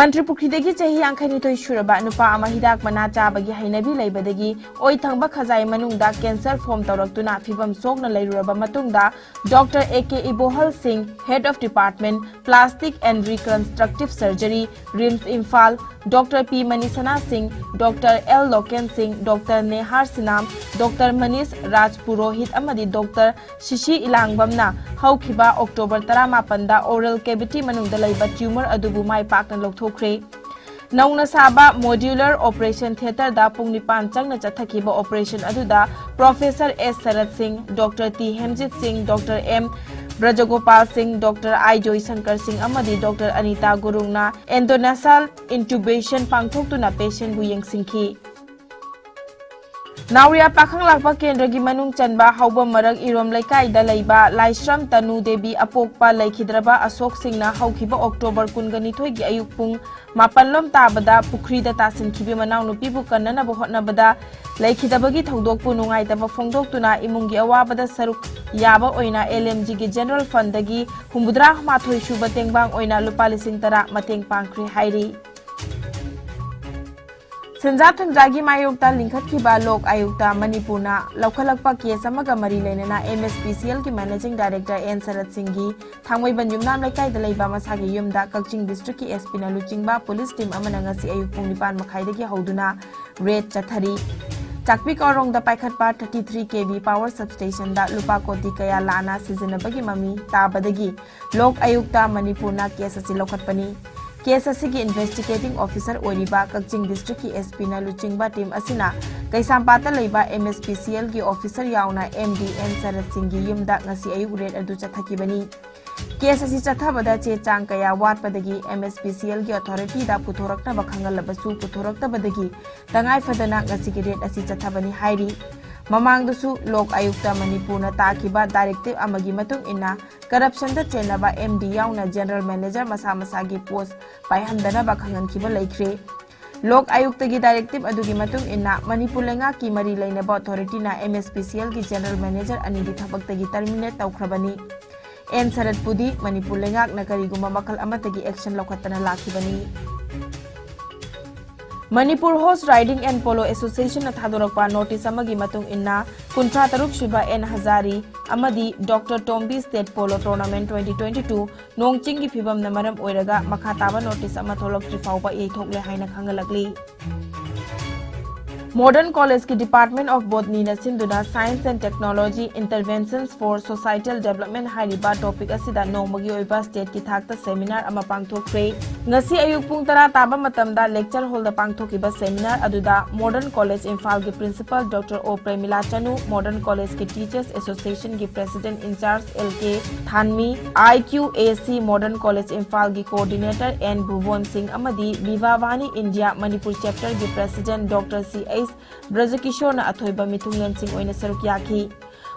Manipuri chahi yankhani toi shuraba nupa ama hidak mana chabagi hainabi leibadagi oi thangba khazai manungda cancer form tawraktuna phibam sokna leiruraba matungda Dr. AK Ibohal Singh, Head of Department Plastic and Reconstructive Surgery, RIMS Imphal, Dr. P Manisana Singh, Dr. L Loken Singh, Dr. Nehar Sinam, Dr. Manish Raj Purohit amadi Dr. Shishi Ilangbamna haukiba October 18 da oral cavity manungda leiba tumor adubu mai pakna lokthokre. Nauna saba modular operation theater da pung nipan changna chathakiba operation aduda Professor S Sarat Singh, Dr. T Hemjit Singh, Dr. M Brajagopal Singh, Dr. I Joy Shankar Singh amadi Dr. Anita Gurungna endonasal intubation pangthoktuna patient bu yengsingki. Nauria pakhang lakpa kendra gi manung chanba hauba marag irom laikai da leiba Laisram Tanu Devi apokpa laikhidraba Asok Singna haukiba October 12 gi ayuk pung mapanlom tabada pukri da tasin khibi manau nupi bu kannana bu hotnabada laikhidabagi thodok pu nungai taba phongdoktuna imungi awabada saruk yaba oina LMG gi General Fund dagi humbudra mathoi shuba tengbang oina lupa lising tara mateng pangkri hairi. Senja Thunjagi Mayokta Lingkhat Kiba Lok Ayukta Manipurna Laukalakpa Case Amaga Mari Lenena MSPCL ki Managing Director N Sarat Singhi Thangwai Banjum Nam Laikai Dalaiba Masagi Yumda Kakching District ki SP na Luchingba Police Team amana ngasi ayuk pung nipan makhaidagi hauduna raid chathari. Chakpi Korong da Paikhatpa 33 kV power substation da lupa koti kaya lana sizinabagi mami tabadagi Lok Ayukta Manipurna case asi lokhatpani. Case asigi investigating officer oriba Kakching district ki SP na luchingba team asina kaisampata leiba MSPCL ki officer yauna MDN Sarat Singhi yumda ngasi ayuk red adu chathakibani. Case asi chathabada che chang kaya watpadagi MSPCL ki authority da puthorakna bakhangal labasu puthorakta badagi tangai fadana ngasi ki red asi chathabani hairi. Mamangdusu Lok Ayukta Manipurna takiba directive amagi matung ina corruption da chenaba MD yauna general manager masa masagi post paihandana bakhangan kiba laikre. Lok Ayukta gi directive adugi matung ina Manipur lenga ki mari leinaba authority na MSPCL gi general manager anidi thabak terminate tawkhrabani. N Sarat Pudi Manipur lenga na kariguma makal amatagi action lokhatana lakibani. Manipur Horse Riding and Polo Association na thadorokpa notice amagi matung inna kuntra taruk shiba N Hazari amadi Dr. Tombi State Polo Tournament 2022 nongching gi phibam na maram oiraga makhataba notice ama tholok trifauba thokle haina khangalakli. Modern College ki Department of Botany na sinduna Science and Technology Interventions for Societal Development hariba topic asida nongmagi oiba state ki thakta seminar ama pangthokre. Ngasi ayuk pung tara taba matamda lecture hall da pangthokiba seminar aduda Modern College Imphal ki Principal Dr. O Premila Chanu, Modern College ki Teachers Association ki President in charge LK Thanmi, IQAC Modern College Imphal ki Coordinator N Bhuvan Singh amadi Vivavani India Manipur Chapter ki President Dr. C.A. Brajakishore na athoiba mithunglen sing oina saruk yakhi.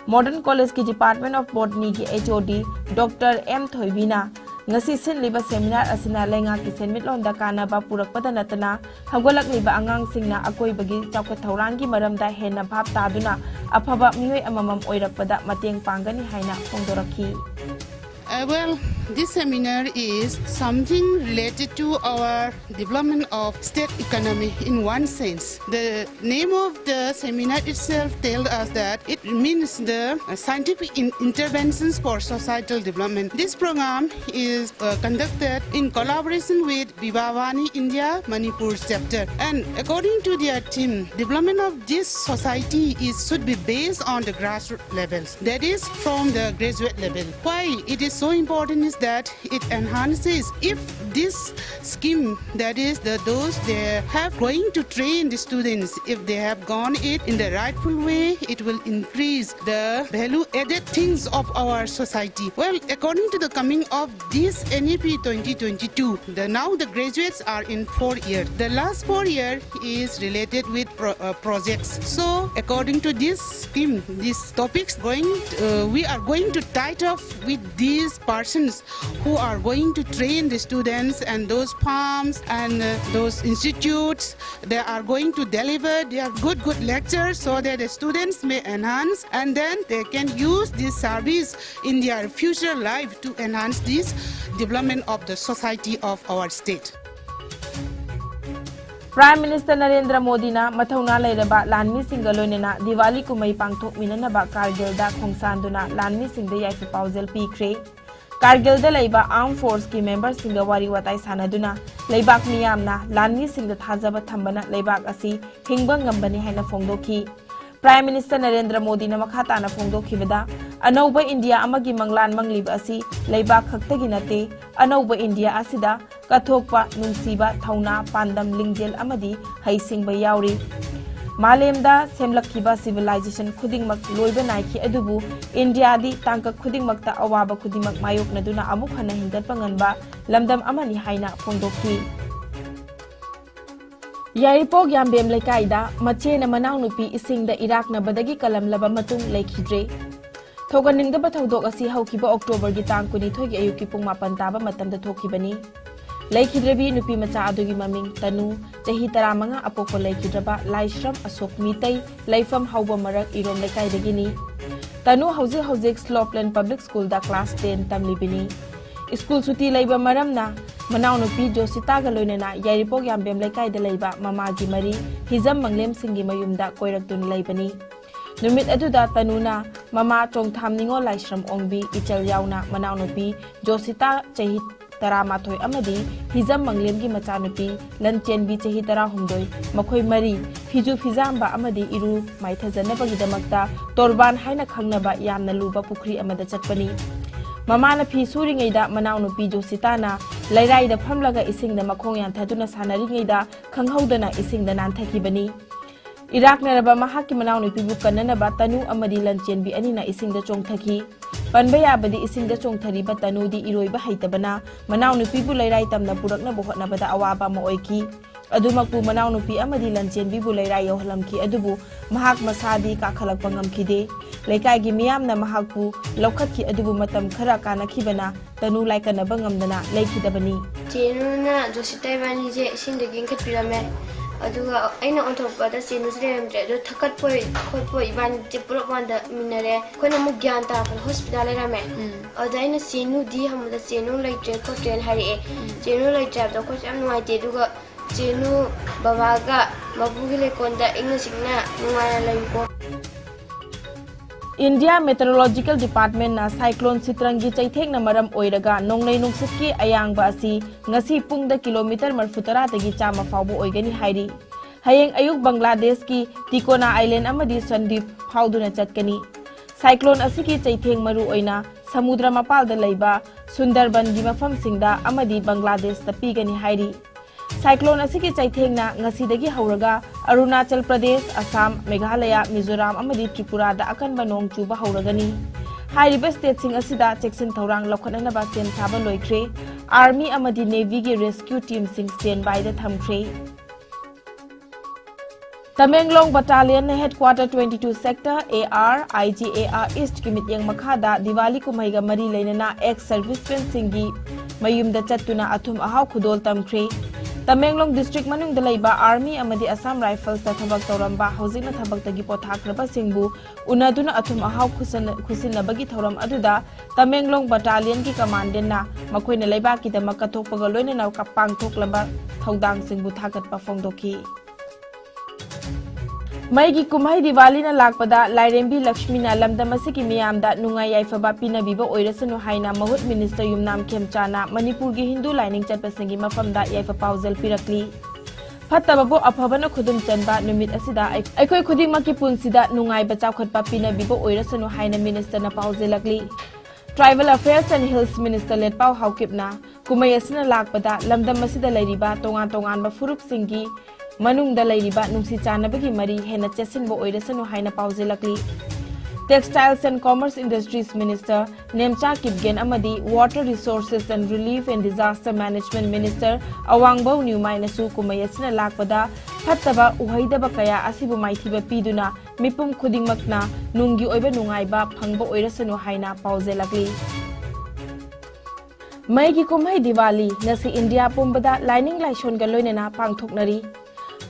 Modern College ki Department of Botany ki HOD Dr. M Thoibina ngasi sin liba seminar asina lenga ki senmitlon da kana ba purakpada natana hagolak liba angang singna akoi bagi chawka thauran ki maramda hena bhab taduna aphaba miyoi amamam oirakpada mateng pangani haina phongdorakhi. Well, this seminar is something related to our development of state economy in one sense. The name of the seminar itself tells us that it means the scientific interventions for societal development. This program is conducted in collaboration with Vivavani India Manipur chapter, and according to their theme, development of this society should be based on the grassroots levels, that is from the graduate level. Why it is so important is that it enhances if this scheme, that is those they have going to train the students, if they have gone it in the rightful way, it will increase the value added things of our society. Well, according to the coming of this NEP 2022, now the graduates are in 4 years. The last 4 years is related with projects. So according to this scheme, these topics we are going to tie up with these persons who are going to train the students, and those farms and those institutes, they are going to deliver their good lectures so that the students may enhance, and then they can use this service in their future life to enhance this development of the society of our state. Prime Minister Narendra Modi na mathauna leiraba lanmi singa loinena Diwali kumai pangthok minanaba Kargil da khongsanduna lanmi singda yaifa paujel pikre. Kargil da leiba Armed Force ki member singa wari watai sanaduna leibak miyamna lanmi singda thajaba thambana leibak asi hingba ngambani haina phongdoki. Prime Minister Narendra Modi na makhata na phongdokhibada anauba India amagi manglan manglib asi leibak khaktagi nate anauba India asida kathokpa nungsiba thauna pandam lingjel amadi haisingba yauri malemda semlakhiba civilization khudingmak loiba naiki adubu India di tangka khudingmakta awaba khudingmak mayoknaduna amuk hana hingatpa nganba lamdam amani haina phongdokhi Yaipog Yambem Lekaida, Machena Manaunupi isingda Irakna Badagi Kalam Laba Matung Lekidre. Toganing the Batodog asi Haukiba October Gitang Kuni Togi Ayukipung Mapantaba Matam the Tokibani. Lekidrebi Nupi Mata Adogi Maming, Tanu, Tahitaramanga Apoko Lekidraba, Laishram, Asok Mitay, Laifam Hauba Marak Irom Lekai de Guinea. Tanu Hauzik Slopland Public School da Class 10 Tamlibini. School Suti Labor Maramna. Manaunupi Josita Galonena, Yaripog Yambem Lekai de Leba, Mama Gimari, Hizam Manglem Singi Mayumda, Koiraktun Labani. Numit Aduda Tanuna, Mama Tong Tamningo Laishram Ongbi, Ichel Yauna, Manaunupi, Josita Chahit Taramatoi Amadi, Hizam Manglem Gimatanupi, Lantien Bi Chahitara Humdoi, Makoi Mari, Fiju Fizamba Amadi Iru, Maitazanabagidamakta, Torban Haina Kangnaba Yamna Luba Pukri Amada Chatpani. Mamana Pi Suringaida Manaunupi Jositana, Lairai the Pamlaga ising the Makongan Tatuna Sanaringaida, Kanghodana ising the Nantakibani. Iraq Naraba Mahaki Manaunupi Bukanana Batanu Amadi Lanchen Bi Anina ising the Chongtaki. Panbaya Badi ising the Chongtari Batanu di Iroi Bahaitabana, Manaunupi Bulairai Tamna Purakna Bohana Bada Awaba Moiki. Adumakpu Manaunupi Amadi Lanchen Bibulairai Yohalamki Adubu, Mahak Masadi Kakalak Pangamkide. Lekai Gimiam na Mahakpu, Lokaki Adubu Matam Karakana Kibana, Tanu like an Abangamdana, Lake Dabani. Jenuna, Josita Vanije, Sing the Ginkat Pyramid, Aduga, I know on top of the Sinus the Takat Poi, Kotpo, Ivan, Tipurapanda, Minare, Konamugianta, Hospital Rame, or Dina Sinu, Diham, the Sinu like Jacob and Harry, Jenu like Jab, the coach and my Deduga, Jenu, Bavaga, Mabugile Konda, English, Nua, India Meteorological Department na Cyclone Sitrangi Chaithek na maram oiraga nongnai nungsitki ayangba asi ngasi pungda kilometer marfutara tagi chama fawbo oigani hairi hayeng ayuk Bangladesh ki Tikona Island amadi Sandip phawduna chatkani Cyclone asiki chaithek maru oina samudra mapalda leiba Sundarban gi mafam singda amadi Bangladesh ta pigani hairi Cyclone asiki chaithengna ngasidagi hauraga Arunachal Pradesh, Assam, Meghalaya, Mizoram amadi Tripura da akanba nong chuba hauragani. Hairiba state sing asida Jackson Taurang lokhananaba sem saba loikre. Army amadi Navy gi rescue team sing standby da thamkre. Tamenglong Battalion Headquarter 22 Sector AR IGAR East Kimityang Makhada Diwali kumaiga mari leinana ex-servicemen singi mayumda chattuna athum ahau khudol tamkre. Tamenglong District Manung Dalaiba Army amadi Assam Rifles da thabak tawramba hojikna thabak tagi pothakraba singbu unaduna athum ahau khusinabagi thawram aduda Tamenglong Battalion ki commandant na makoina laiba ki damak kathokpaga loinana kapang thoklaba thaudang singbu thagatpa phongdoki Maigi kumai Diwali na lakpada Lairembi Lakshmi na lamdamasi ki miyamda nungai yaifaba pinabiba oirasanu haina mahut Minister Yumnam Khemchana Manipur gi Hindu lining chatpasingi mafamda yaifa paujal pirakli Phatababo aphabana khudum chanba numit asida aikoi khudingmaki punsida nungai bachau khatpa pinabiba oirasanu haina Minister na paujelakli Tribal Affairs and Hills Minister Letpau Haukipna kumai asina lakpada lamdamasida lairiba tongan ba furup singi Manung Dalaiba Nungsi Chanabagi Mari Hena Chesinbo Oirasanu Haina Pauzelakli Textiles and Commerce Industries Minister Nemcha Kipgen Amadi Water Resources and Relief and Disaster Management Minister Awangbo Numainasu Kumayasina Lakpada Pataba Uhaidaba Kaya Asibu Maithiba Piduna Mipum Kudingmakna Nungi Oiba Nungaiba Pangbo Oirasanu Haina Pauzelakli Maigi Kumai Diwali Nasi India Pumbada Lining Laishon Galoinana Pangthoknari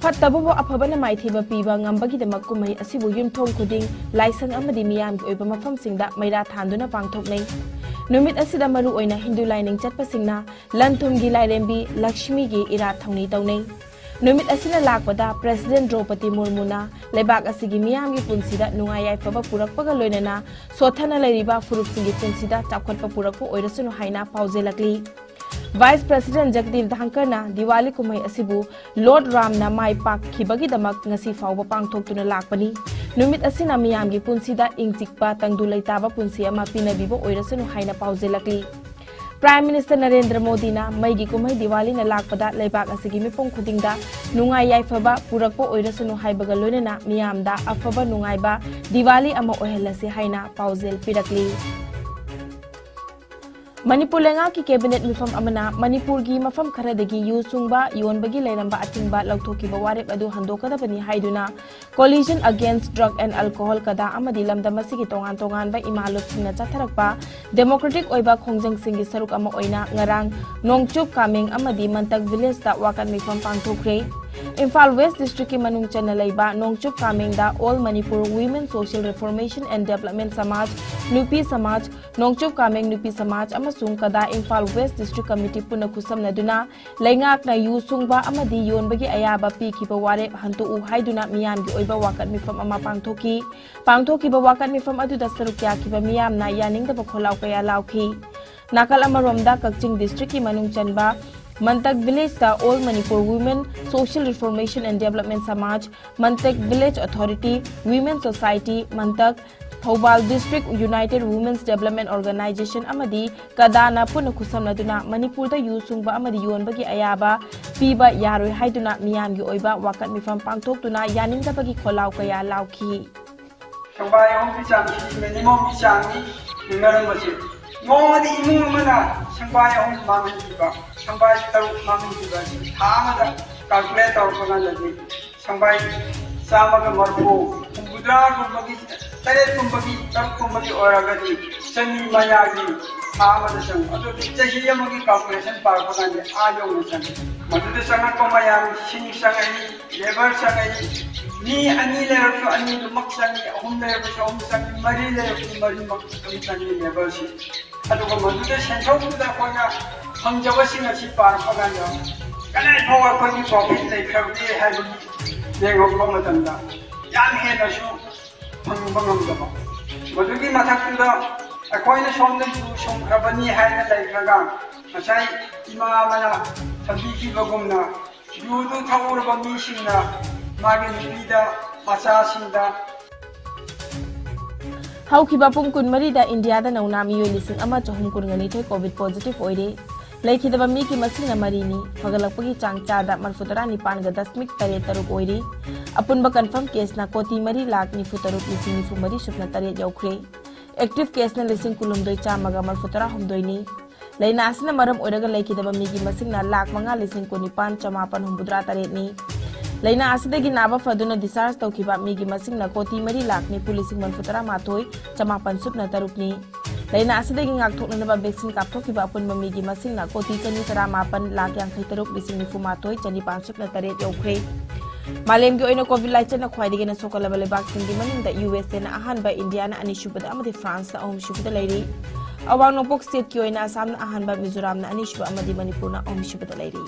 Phatababo aphabana maithiba piba ngambagi de makumai asibu yumthong khuding laisang amadi miyam gi oiba mafam singda maira thanduna pangthoknai numit asida maru oina Hindu lining chatpa singna lanthum gi lairembi Lakshmi gi ira thongni tawnai नुमित असिना लाकपदा president Draupadi मुर्मुना लेबाक असिगी मियामगी पुंसीदा नुंगाई याइफबा पुरकपगा लोइनना सोथना लेरिबा फुरुपसिंगी पुंसीदा चाखवटपा पुरकपा ओइरसुनु हाइना पाउजेलकली वाइस प्रेसिडेंट जगदीप धनखरना दिवाली कुमई असिबु लॉर्ड रामना माई पाखिबगीदमक ngasi फाउबा पांगथोक्तुना लाकपनी नुमित असिना मियामगी पुंसीदा इंगचिकपा तंगदु लैताबा पुंसी अमा पिनबिबो ओइरसुनु हाइना पाउजेलकली प्राइम मिनिस्टर नरेंद्र मोदी ना मई की कुमई दिवाली न लाकपदा लेबाक असिगी मिपुंग खुदिंगदा नुंगाई याइफबा पुरकपो ओइरसुनु हाइबगा लोइनना मियामदा अफबा नुंगाइबा दिवाली अमा ओहेलसे हाइना पाउजेल पिरकली मणिपुर लेंगा की कैबिनेट मिफम अमना मणिपुर की मफम खरदगी यू सुंगबा योनबगी लेरंबा अथिंगबा लौथोकीबा वारेप अदु हंदोकदबनी हाइदुना coalition against drug and alcohol कदा अमदी लमदमसिगी तोंगान तोंगानबा इमालुपसिंगना चथरकबा डेमोक्रेटिक ओइबा खोंजंगसिंगी सरुक अमा ओइना ngarang नोंगचुप कामिंग अमदी मंतक विलेज दा वाकन मिफम पांगथोखरे इम्फाल वेस्ट डिस्ट्रिक्ट की मनुंग चना लैबा नोंगचुप कामिंग दा all Manipur women social reformation and development Samaj नुपी समाज नोंगचुप कामिंग नुपी समाज अमसुंग कदा इम्फाल वेस्ट डिस्ट्रिक्ट कमिटी पुना खुसमनदुना लैंगाकना यू सुंगबा अमदी योनबगी अयाबा पीखिबा वारे हंतु उ हाइदुना मियामगी ओइबा वाकन मिफम अमा पांगथोकीबा वाकन मिफम अदुदा सरुक याखिबा मियामना यानिंगदबा खोलाव कया लाउखी नाकल अमरोमदा कक्चिंग डिस्ट्रिक्ट की मनुंग चनबा मंतक विलेज दा all Manipur women social reformation and development Samaj Mantak village authority women society Mantak Thoubal district united women's development organisation अमदी कदाना पुन खुसमनदुना मणिपुर दा यूसुंगबा अमदी योनबगी अयाबा पीबा यारोय हाइदुना मियामगी ओइबा वाकत मिफम पांगथोक्तुना यानिंगदबगी खोलाव कया लाउखी संबाय हम बिचांगी मिनिमम बिचांगी निंगरमसे मोदी इमुमना संबाय हम मांगीबा संबाय तौ मांगीबा थामदा कैलकुलेट तौरपगानदि संबाय सामग मरफो बुद्रा गुमगी तरे गुमगी तब गुमगी ओरगदि सनी मयागी थामदा संग अदो चही यमगी कैलकुलेशन पारपगानदि आयोंग संग मदुद संग कोमयाम सिंग संगई लेबर संगई ni ani lerso ani dumak sangi ahum lerso ahum sangi mari lerso mari mak sangi lebersi aduga maduda senthokda koina hamjabasing asi par paganya kanai phawa koi profit lei khabdi habi dengo komatanda yam he na shu bangam daba madugi mathakda akoina somda som khabani haina lei khaga asai ima mana thabi ki bagumna yudu thawur ba mi singna मागे नुपीदा मचासिंदा हौखिबा पुंग कुनमरीदा इंडियादा नौना मियोय लिसिंग अमा चहुम कुनगनी Covid positive ओइरे लैखिदबा मी की मसिंगना मरीनी फगलकपगी चांगचादा 94.3 ओइरे अपुनबा confirm केसना कोटी मरी लाख 93 मरी सुपना तरे यौखरे active केसना लिसिंग कुलुमदोय चामगा 93 नि लैना असना मरम ओइरगा लैखिदबा मी की मसिंगना लाख 5,9,953 नि लैना असिदगी नाबा फदुना डिस्चार्ज तौखिबा मिगी मसिंगना कोटी मरी लाखनी पुलिसिंग 94,9,953 नि लैना असिदगी ngaktoknaba vaccine kapthokhiba apunba migi masingna koti 2,38,993,953 yaukhre मालेम की ओइना कोविड लाइचन ख्वाइदगी ना सोकलबा लेबाक सिंगी मनिंदा यूएसए ना अहानबा इंडिया ना अनिशुबदा अमदि फ्रांस ना अहमशुबदा लैरी अवांग नोपक स्टेट की ओइना असम ना अहानबा मिजोरम ना अनिशुबा अमदि मणिपुर ना अहमशुबदा लैरी